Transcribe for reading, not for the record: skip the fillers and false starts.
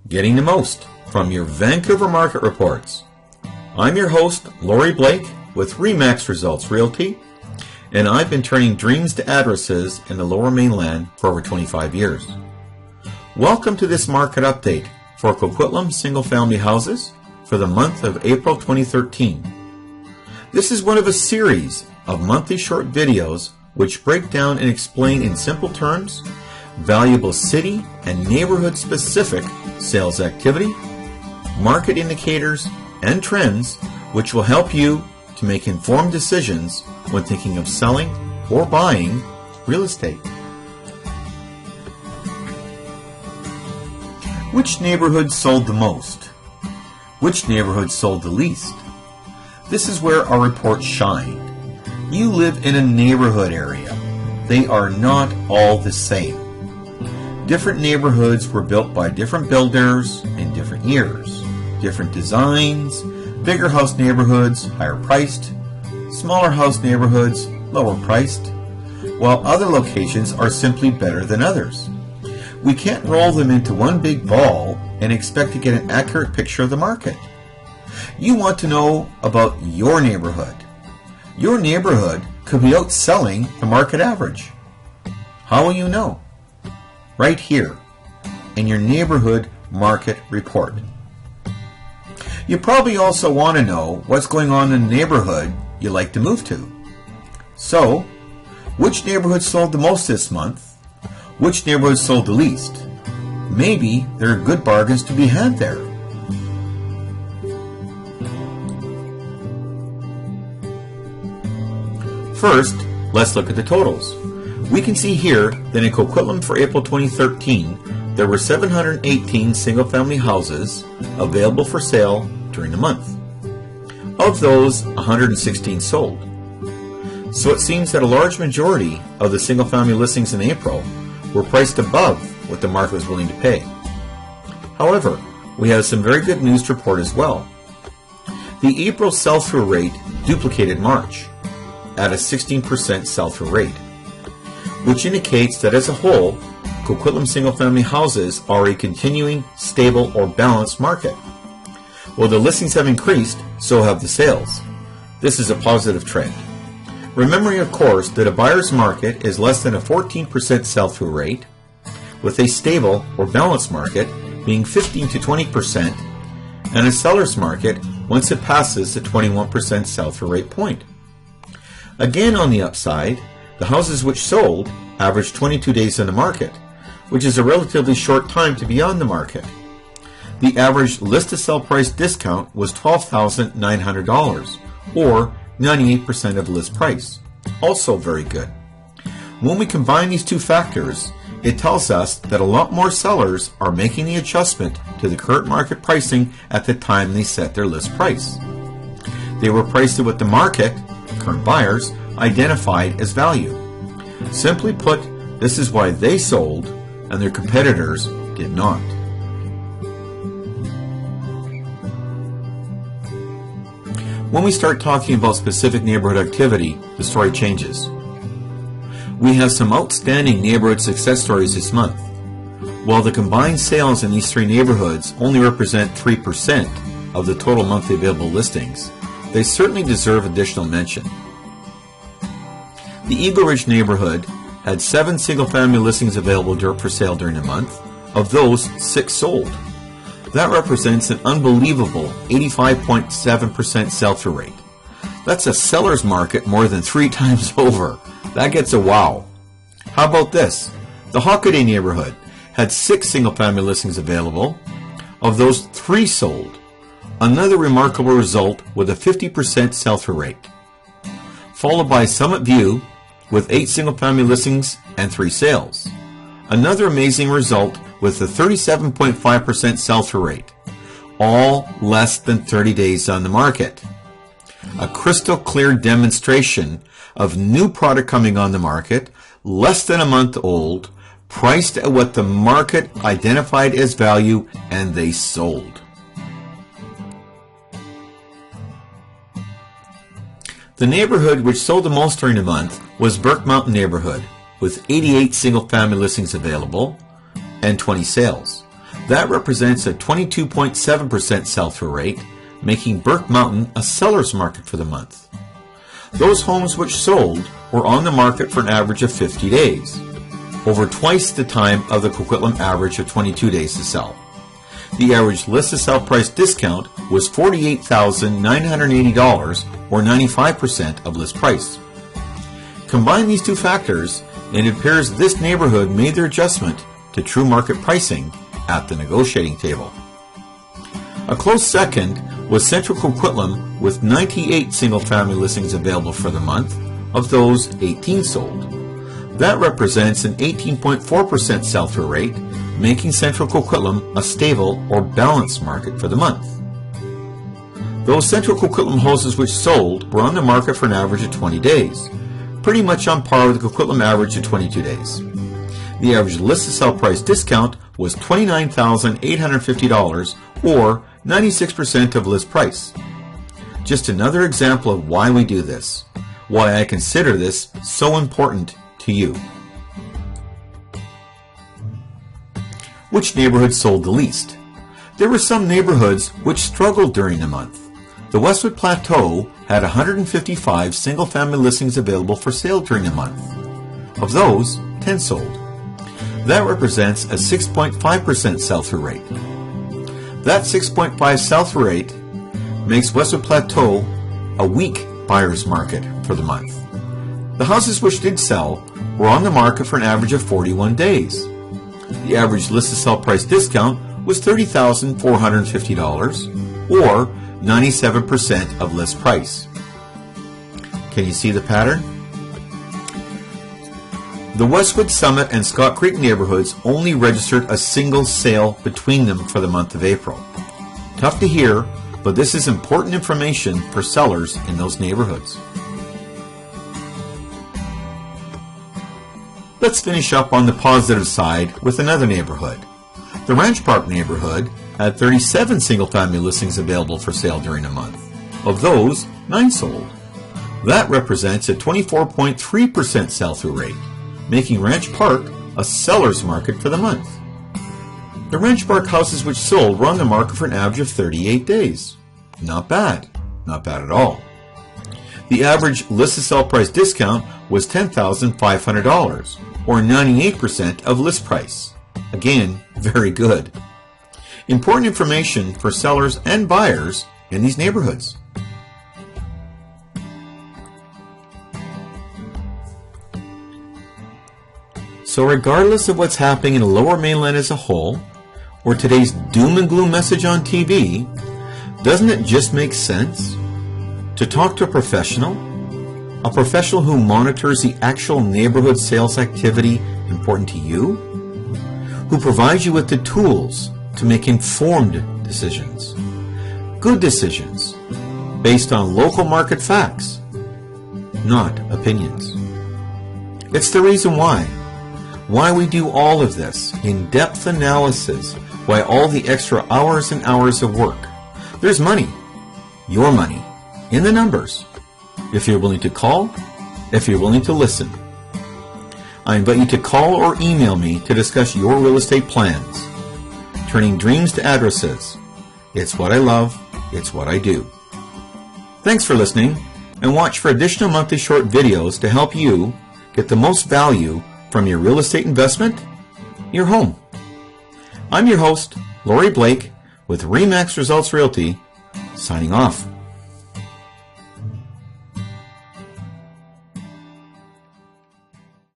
Getting the most from your Vancouver market reports. I'm your host, Laurie Blake with RE/MAX Results Realty, and I've been turning dreams to addresses in the Lower Mainland for over 25 years. Welcome to this market update for Coquitlam Single Family Houses for the month of April 2013. This is one of a series of monthly short videos which break down and explain in simple terms valuable city and neighborhood specific sales activity, market indicators, and trends which will help you to make informed decisions when thinking of selling or buying real estate. Which neighborhood sold the most? Which neighborhood sold the least? This is where our reports shine. You live in a neighborhood area. They are not all the same. Different neighborhoods were built by different builders in different years. Different designs, bigger house neighborhoods, higher priced, smaller house neighborhoods, lower priced, while other locations are simply better than others. We can't roll them into one big ball and expect to get an accurate picture of the market. You want to know about your neighborhood. Your neighborhood could be outselling the market average. How will you know? Right here in your neighborhood market report. You probably also want to know what's going on in the neighborhood you like to move to. So, which neighborhood sold the most this month? Which neighborhood sold the least? Maybe there are good bargains to be had there. First, let's look at the totals. We can see here that in Coquitlam for April 2013, there were 718 single-family houses available for sale during the month. Of those, 116 sold. So it seems that a large majority of the single-family listings in April were priced above what the market was willing to pay. However, we have some very good news to report as well. The April sell-through rate duplicated March at a 16% sell-through rate, which indicates that as a whole, Coquitlam single-family houses are a continuing, stable, or balanced market. While the listings have increased, so have the sales. This is a positive trend. Remembering, of course, that a buyer's market is less than a 14% sell-through rate, with a stable or balanced market being 15 to 20%, and a seller's market once it passes the 21% sell-through rate point. Again, on the upside, the houses which sold averaged 22 days in the market, which is a relatively short time to be on the market. The average list-to-sell price discount was $12,900, or 98% of list price. Also very good. When we combine these two factors, it tells us that a lot more sellers are making the adjustment to the current market pricing at the time they set their list price. They were priced at what the market, current buyers, identified as value. Simply put, this is why they sold and their competitors did not. When we start talking about specific neighborhood activity, the story changes. We have some outstanding neighborhood success stories this month. While the combined sales in these three neighborhoods only represent 3% of the total monthly available listings, they certainly deserve additional mention. The Eagle Ridge neighborhood had 7 single-family listings available for sale during the month. Of those, 6 sold. That represents an unbelievable 85.7% sell-through rate. That's a seller's market more than 3 times over. That gets a wow. How about this? The Hockaday neighborhood had 6 single-family listings available. Of those, 3 sold. Another remarkable result with a 50% sell-through rate. Followed by Summit View with 8 single-family listings and 3 sales. Another amazing result with a 37.5% sell-through rate. All less than 30 days on the market. A crystal clear demonstration of new product coming on the market, less than a month old, priced at what the market identified as value, and they sold. The neighborhood which sold the most during the month was Burke Mountain neighborhood, with 88 single-family listings available and 20 sales. That represents a 22.7% sell-through rate, making Burke Mountain a seller's market for the month. Those homes which sold were on the market for an average of 50 days, over twice the time of the Coquitlam average of 22 days to sell. The average list-to-sell price discount was $48,980, or 95% of list price. Combine these two factors, and it appears this neighborhood made their adjustment to true market pricing at the negotiating table. A close second was Central Coquitlam with 98 single-family listings available for the month. Of those, 18 sold. That represents an 18.4% sell-through rate, making Central Coquitlam a stable or balanced market for the month. Those Central Coquitlam houses which sold were on the market for an average of 20 days, pretty much on par with the Coquitlam average of 22 days. The average list-to-sell price discount was $29,850, or 96% of list price. Just another example of why we do this, why I consider this so important to you. Which neighborhood sold the least? There were some neighborhoods which struggled during the month. The Westwood Plateau had 155 single-family listings available for sale during the month. Of those, 10 sold. That represents a 6.5% sell-through rate. That 6.5 sell-through rate makes Westwood Plateau a weak buyer's market for the month. The houses which did sell were on the market for an average of 41 days. The average list-to-sell price discount was $30,450, or 97% of list price. Can you see the pattern? The Westwood Summit and Scott Creek neighborhoods only registered a single sale between them for the month of April. Tough to hear, but this is important information for sellers in those neighborhoods. Let's finish up on the positive side with another neighborhood. The Ranch Park neighborhood had 37 single-family listings available for sale during the month. Of those, 9 sold. That represents a 24.3% sell-through rate, making Ranch Park a seller's market for the month. The Ranch Park houses which sold were on the market for an average of 38 days. Not bad. Not bad at all. The average list-to-sell price discount was $10,500, or 98% of list price. Again, very good. Important information for sellers and buyers in these neighborhoods. So regardless of what's happening in the Lower Mainland as a whole, or today's doom and gloom message on TV, doesn't it just make sense to talk to a professional who monitors the actual neighborhood sales activity important to you, who provides you with the tools to make informed decisions, good decisions, based on local market facts, not opinions. It's the reason why we do all of this in-depth analysis, why all the extra hours and hours of work. There's money, your money, in the numbers, if you're willing to call, if you're willing to listen. I invite you to call or email me to discuss your real estate plans. Turning dreams to addresses. It's what I love, it's what I do. Thanks for listening, and watch for additional monthly short videos to help you get the most value from your real estate investment, your home. I'm your host, Lori Blake, with RE/MAX Results Realty, signing off.